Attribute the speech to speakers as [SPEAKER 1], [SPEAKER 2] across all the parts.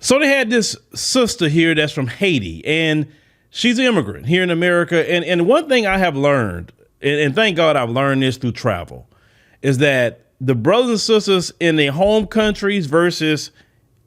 [SPEAKER 1] So they had this sister here that's from Haiti, and she's an immigrant here in America. And one thing I have learned, and thank God I've learned this through travel, is that the brothers and sisters in their home countries versus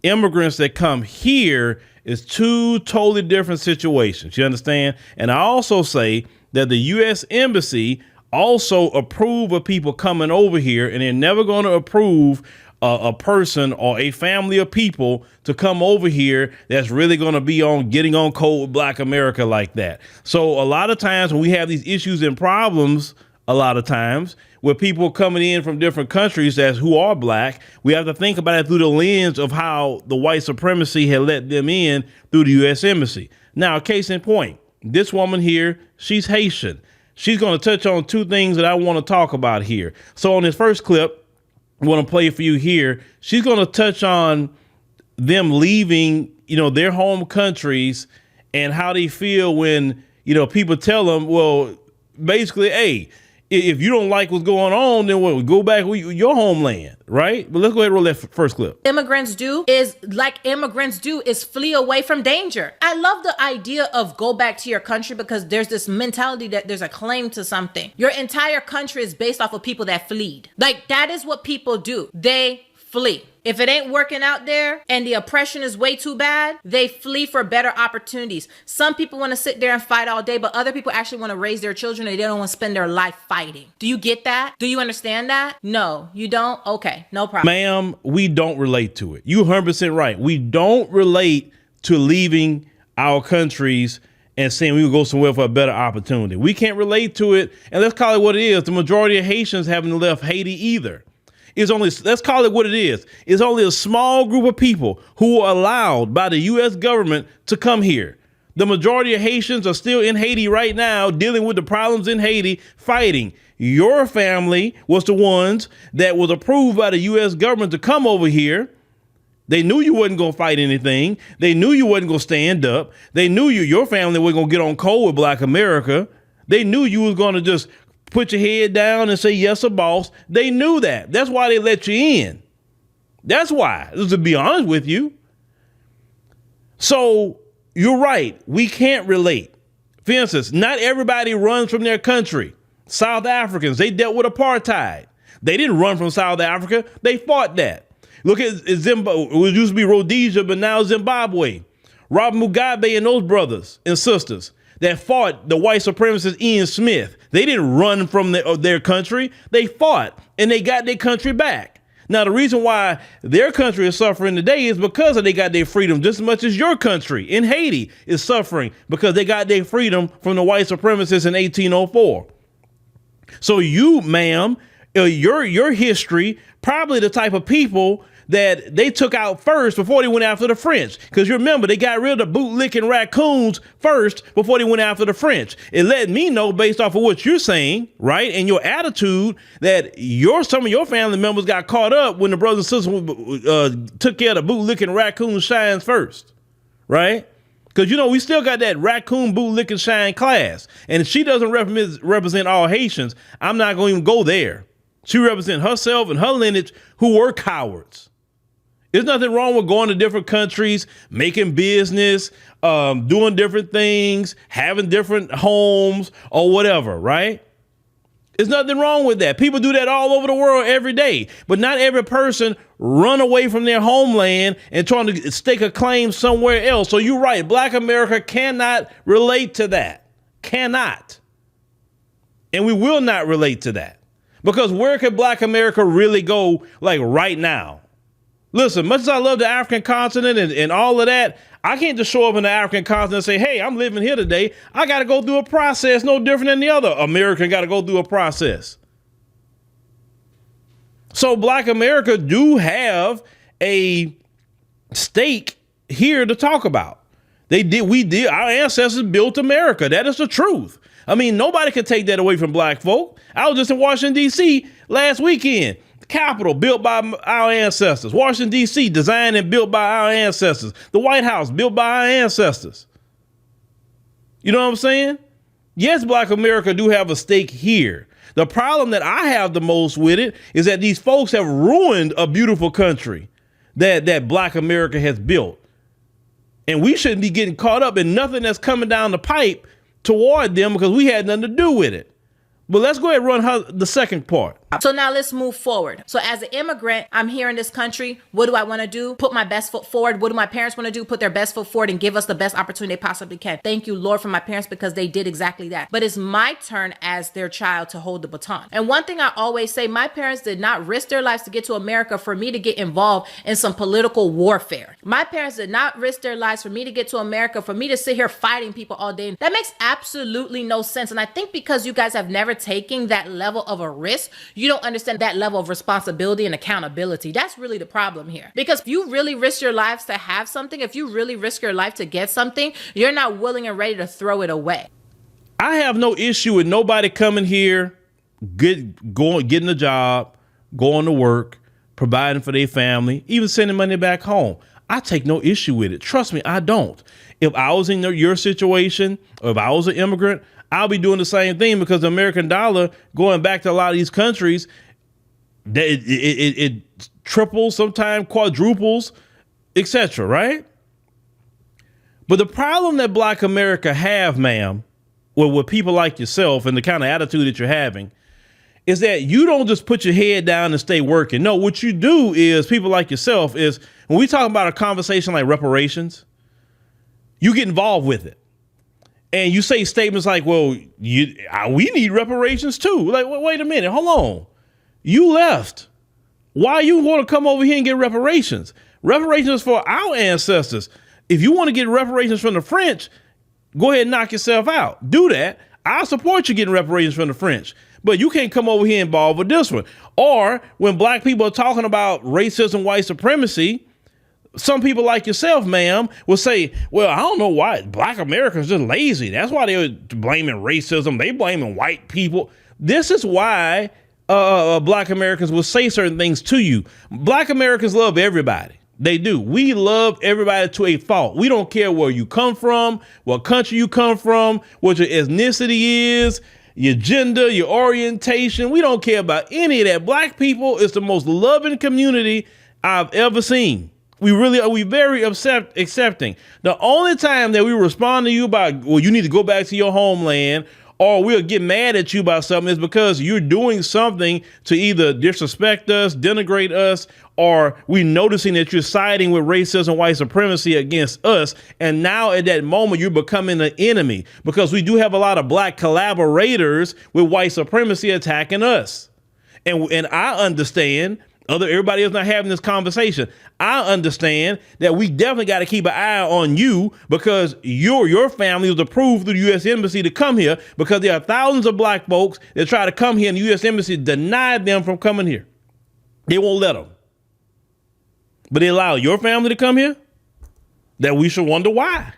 [SPEAKER 1] immigrants that come here is two totally different situations. You understand? And I also say that the U.S. Embassy also approve of people coming over here, and they're never going to approve a person or a family of people to come over here that's really going to be on getting on code with Black America like that. So a lot of times when we have these issues and problems, a lot of times with people coming in from different countries who are Black, we have to think about it through the lens of how the white supremacy had let them in through the U.S. Embassy. Now, case in point, this woman here, she's Haitian. She's going to touch on two things that I want to talk about here. So on this first clip, I want to play for you here. She's going to touch on them leaving, their home countries and how they feel when, people tell them, well, basically, hey, if you don't like what's going on, then we'll go back to your homeland, right? But let's go ahead and roll that first clip.
[SPEAKER 2] Immigrants do is flee away from danger. I love the idea of go back to your country because there's this mentality that there's a claim to something. Your entire country is based off of people that fleed. Like, that is what people do. They flee. If it ain't working out there and the oppression is way too bad, they flee for better opportunities. Some people want to sit there and fight all day, but other people actually want to raise their children and they don't want to spend their life fighting. Do you get that? Do you understand that? No, you don't? Okay, no problem.
[SPEAKER 1] Ma'am, we don't relate to it. You're 100% right. We don't relate to leaving our countries and saying we will go somewhere for a better opportunity. We can't relate to it. And let's call it what it is. The majority of Haitians haven't left Haiti either. Let's call it what it is. It's only a small group of people who are allowed by the U.S. government to come here. The majority of Haitians are still in Haiti right now, dealing with the problems in Haiti, fighting. Your family was the ones that was approved by the U.S. government to come over here. They knew you wasn't going to fight anything. They knew you wasn't going to stand up. They knew your family wasn't going to get on code with Black America. They knew you was going to just put your head down and say, yes, a boss. They knew that. That's why they let you in. That's why, to be honest with you. So you're right. We can't relate. For instance, not everybody runs from their country. South Africans, they dealt with apartheid. They didn't run from South Africa. They fought that. Look at Zimbabwe. It used to be Rhodesia, but now Zimbabwe. Robert Mugabe and those brothers and sisters that fought the white supremacist Ian Smith. They didn't run from their country. They fought and they got their country back. Now, the reason why their country is suffering today is because they got their freedom just as much as your country in Haiti is suffering because they got their freedom from the white supremacists in 1804. So you, ma'am, your history, probably the type of people that they took out first before they went after the French. Because you remember, they got rid of the bootlicking raccoons first before they went after the French. It let me know, based off of what you're saying, right, and your attitude, that some of your family members got caught up when the brothers and sisters took care of the bootlicking raccoon shines first, right? Because, we still got that raccoon bootlicking shine class. And if she doesn't represent all Haitians, I'm not going to even go there. She represents herself and her lineage, who were cowards. There's nothing wrong with going to different countries, making business, doing different things, having different homes or whatever, right? There's nothing wrong with that. People do that all over the world every day. But not every person run away from their homeland and trying to stake a claim somewhere else. So you're right. Black America cannot relate to that. Cannot. And we will not relate to that. Because where could Black America really go, like, right now? Listen, much as I love the African continent and all of that, I can't just show up in the African continent and say, hey, I'm living here today. I got to go through a process no different than the other American got to go through a process. So Black America do have a stake here to talk about. Our ancestors built America. That is the truth. I mean, nobody can take that away from Black folk. I was just in Washington, D.C. last weekend. Capitol built by our ancestors. Washington, D.C. designed and built by our ancestors. The White House built by our ancestors. You know what I'm saying? Yes, Black America do have a stake here. The problem that I have the most with it is that these folks have ruined a beautiful country that Black America has built. And we shouldn't be getting caught up in nothing that's coming down the pipe toward them because we had nothing to do with it. But let's go ahead and run the second part.
[SPEAKER 2] So now let's move forward. So as an immigrant, I'm here in this country. What do I want to do? Put my best foot forward. What do my parents want to do? Put their best foot forward and give us the best opportunity they possibly can. Thank you, Lord, for my parents because they did exactly that. But it's my turn as their child to hold the baton. And one thing I always say, my parents did not risk their lives to get to America for me to get involved in some political warfare. My parents did not risk their lives for me to get to America, for me to sit here fighting people all day. That makes absolutely no sense. And I think because you guys have never taken that level of a risk, you don't understand that level of responsibility and accountability. That's really the problem here. Because if you really risk your lives to have something, if you really risk your life to get something, you're not willing and ready to throw it away.
[SPEAKER 1] I have no issue with nobody coming here, getting a job, going to work, providing for their family, even sending money back home. I take no issue with it. Trust me, I don't. If I was in your situation, or if I was an immigrant, I'll be doing the same thing because the American dollar, going back to a lot of these countries, it triples, sometimes quadruples, etc., right? But the problem that Black America have, ma'am, with people like yourself and the kind of attitude that you're having, is that you don't just put your head down and stay working. No, what you do is, people like yourself, is when we talk about a conversation like reparations, you get involved with it. And you say statements like, well, we need reparations too. Like, wait a minute, hold on. You left. Why you want to come over here and get reparations? Reparations for our ancestors. If you want to get reparations from the French, go ahead and knock yourself out. Do that. I'll support you getting reparations from the French. But you can't come over here involved with this one. Or when Black people are talking about racism, white supremacy, some people like yourself, ma'am, will say, well, I don't know why Black Americans are just lazy. That's why they're blaming racism. They blaming white people. This is why Black Americans will say certain things to you. Black Americans love everybody. They do. We love everybody to a fault. We don't care where you come from, what country you come from, what your ethnicity is, your gender, your orientation. We don't care about any of that. Black people is the most loving community I've ever seen. We really are. We very accepting. The only time that we respond to you about, well, you need to go back to your homeland, or we'll get mad at you about something, is because you're doing something to either disrespect us, denigrate us, or we're noticing that you're siding with racism, white supremacy against us. And now at that moment, you're becoming an enemy, because we do have a lot of Black collaborators with white supremacy attacking us. And I understand. Everybody else not having this conversation. I understand that we definitely got to keep an eye on you, because your family was approved through the U.S. Embassy to come here, because there are thousands of Black folks that try to come here and the U.S. Embassy denied them from coming here. They won't let them. But they allow your family to come here? That we should wonder why.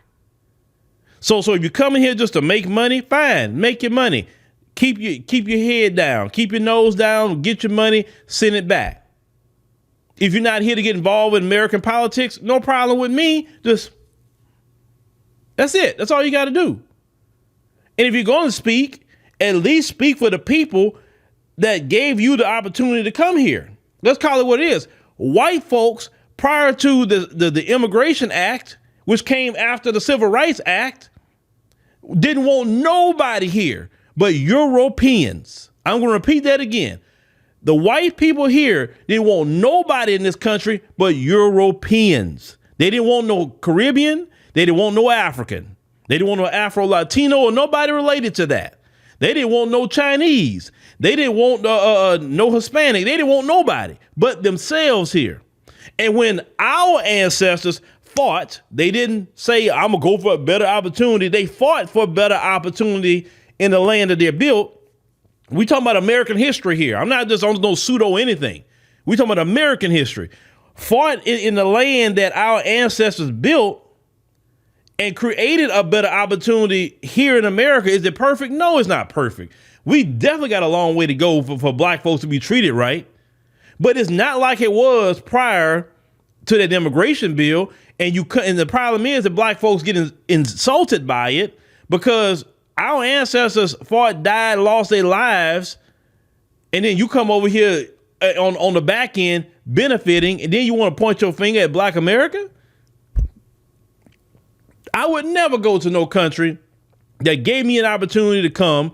[SPEAKER 1] So if you're coming here just to make money, fine, make your money. Keep your head down, keep your nose down, get your money, send it back. If you're not here to get involved with American politics, no problem with me. That's it. That's all you got to do. And if you're going to speak, at least speak for the people that gave you the opportunity to come here. Let's call it what it is. White folks, prior to the Immigration Act, which came after the Civil Rights Act, didn't want nobody here but Europeans. I'm going to repeat that again. The white people here didn't want nobody in this country but Europeans. They didn't want no Caribbean. They didn't want no African. They didn't want no Afro-Latino or nobody related to that. They didn't want no Chinese. They didn't want no Hispanic. They didn't want nobody but themselves here. And when our ancestors fought, they didn't say, I'm going to go for a better opportunity. They fought for a better opportunity in the land that they built. We talking about American history here. I'm not just on no pseudo anything. We talking about American history. Fought in the land that our ancestors built and created a better opportunity here in America. Is it perfect? No, it's not perfect. We definitely got a long way to go for Black folks to be treated right. But it's not like it was prior to that immigration bill. And the problem is that Black folks get insulted by it, because our ancestors fought, died, lost their lives, and then you come over here on the back end benefiting, and then you want to point your finger at Black America? I would never go to no country that gave me an opportunity to come,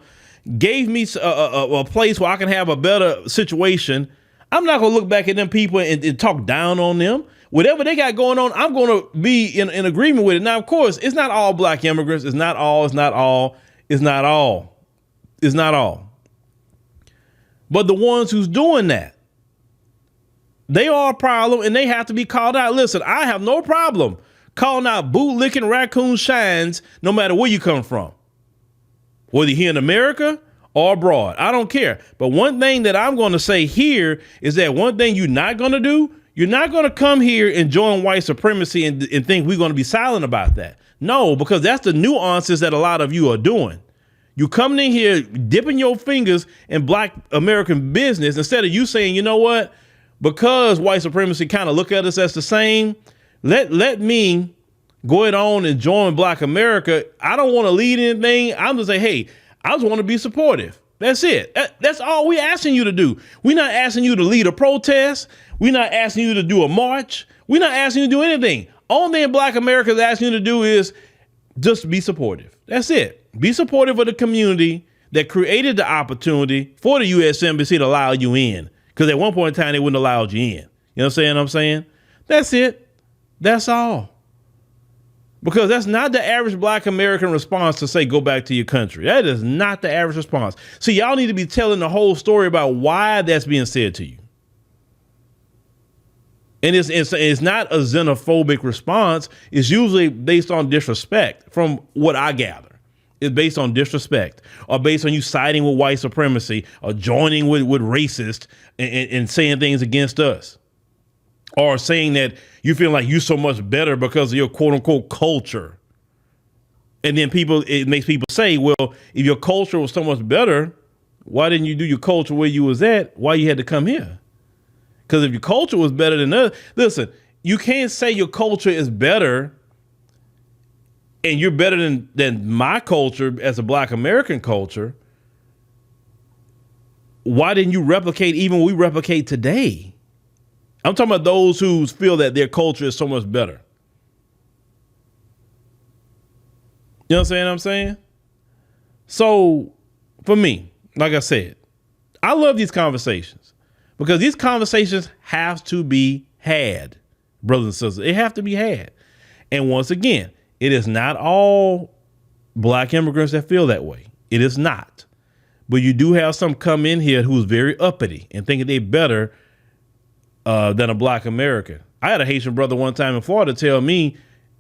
[SPEAKER 1] gave me a place where I can have a better situation. I'm not going to look back at them people and talk down on them. Whatever they got going on, I'm going to be in agreement with it. Now, of course, it's not all black immigrants. It's not all. But the ones who's doing that, they are a problem and they have to be called out. Listen, I have no problem calling out boot-licking raccoon shines no matter where you come from, whether you're here in America or abroad. I don't care. But one thing that I'm going to say here is that one thing you're not going to do, you're not going to come here and join white supremacy and think we're going to be silent about that. No, because that's the nuances that a lot of you are doing. You coming in here dipping your fingers in black American business instead of you saying, you know what, because white supremacy kind of look at us as the same, let me go ahead on and join black America. I don't want to lead anything. I'm just saying, hey, I just want to be supportive. That's it. That's all we're asking you to do. We're not asking you to lead a protest. We're not asking you to do a march. We're not asking you to do anything. Only thing black America is asking you to do is just be supportive. That's it. Be supportive of the community that created the opportunity for the U.S. Embassy to allow you in. Because at one point in time, they wouldn't have allowed you in. You know what I'm saying? That's it. That's all. Because that's not the average black American response to say, go back to your country. That is not the average response. See, y'all need to be telling the whole story about why that's being said to you. And it's not a xenophobic response. It's usually based on disrespect from what I gather. It's based on disrespect or based on you siding with white supremacy or joining with racists and saying things against us. Or saying that you feel like you're so much better because of your quote unquote culture. And then it makes people say, well, if your culture was so much better, why didn't you do your culture where you was at? Why you had to come here? Because if your culture was better than us, listen, you can't say your culture is better and you're better than my culture as a black American culture. Why didn't you replicate even what we replicate today? I'm talking about those who feel that their culture is so much better. You know what I'm saying? So for me, like I said, I love these conversations because these conversations have to be had, brothers and sisters. They have to be had. And once again, it is not all black immigrants that feel that way. It is not. But you do have some come in here who's very uppity and thinking they better than a black American. I had a Haitian brother one time in Florida tell me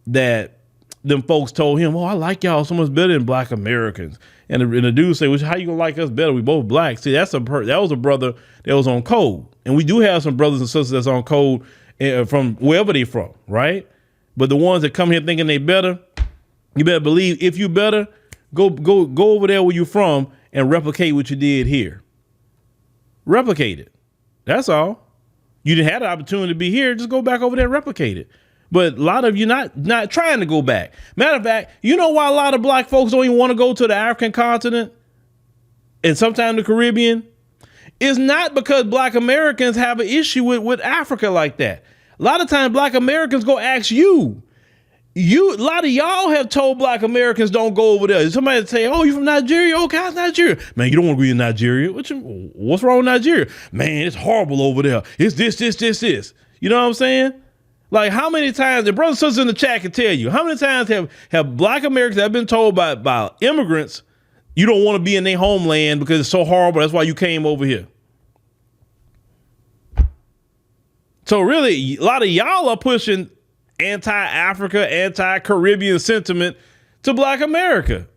[SPEAKER 1] that them folks told him, oh, I like y'all so much better than black Americans. And the dude said, well, how you gonna like us better? We both black. See, that was a brother that was on code. And we do have some brothers and sisters that's on code from wherever they from, right? But the ones that come here thinking they better, you better believe if you better, go over there where you from and replicate what you did here. Replicate it. That's all. You didn't have the opportunity to be here. Just go back over there and replicate it. But a lot of you not trying to go back. Matter of fact, you know why a lot of black folks don't even want to go to the African continent and sometimes the Caribbean? It's not because black Americans have an issue with Africa like that. A lot of times black Americans go ask you. A lot of y'all have told black Americans don't go over there. Somebody say, oh, you from Nigeria? Okay, how's Nigeria? Man, you don't want to be in Nigeria. What's wrong with Nigeria? Man, it's horrible over there. It's this. You know what I'm saying? Like how many times, the brothers and sisters in the chat can tell you, how many times have black Americans have been told by immigrants, you don't want to be in their homeland because it's so horrible. That's why you came over here. So really, a lot of y'all are pushing anti-Africa, anti-Caribbean sentiment to black America.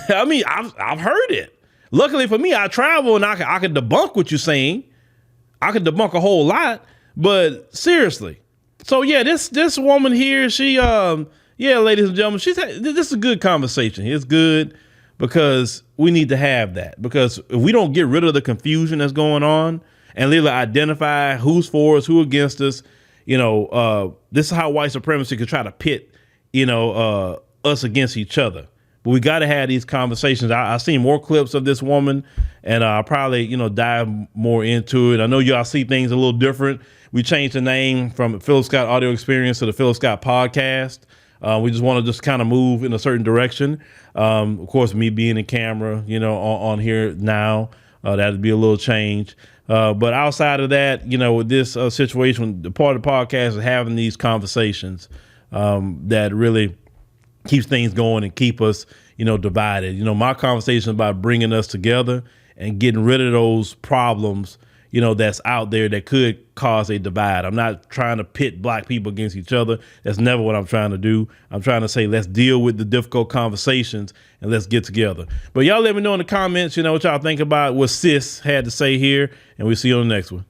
[SPEAKER 1] I mean, I've heard it. Luckily for me, I travel and I can debunk what you're saying. I can debunk a whole lot, but seriously. So yeah, this woman here, she, ladies and gentlemen, this is a good conversation. It's good because we need to have that, because if we don't get rid of the confusion that's going on and literally identify who's for us, who against us, this is how white supremacy could try to pit, us against each other. But we got to have these conversations. I've seen more clips of this woman, and I'll probably, dive more into it. I know y'all see things a little different. We changed the name from Phillip Scott Audio Experience to the Phillip Scott Podcast. We just want to just kind of move in a certain direction. Of course, me being in camera, on here now, that'd be a little change. But outside of that, with this situation, the part of the podcast is having these conversations that really keeps things going and keep us, divided. My conversation is about bringing us together and getting rid of those problems, that's out there that could cause a divide. I'm not trying to pit black people against each other. That's never what I'm trying to do. I'm trying to say, let's deal with the difficult conversations and let's get together. But y'all let me know in the comments, what y'all think about what Sis had to say here, and we'll see you on the next one.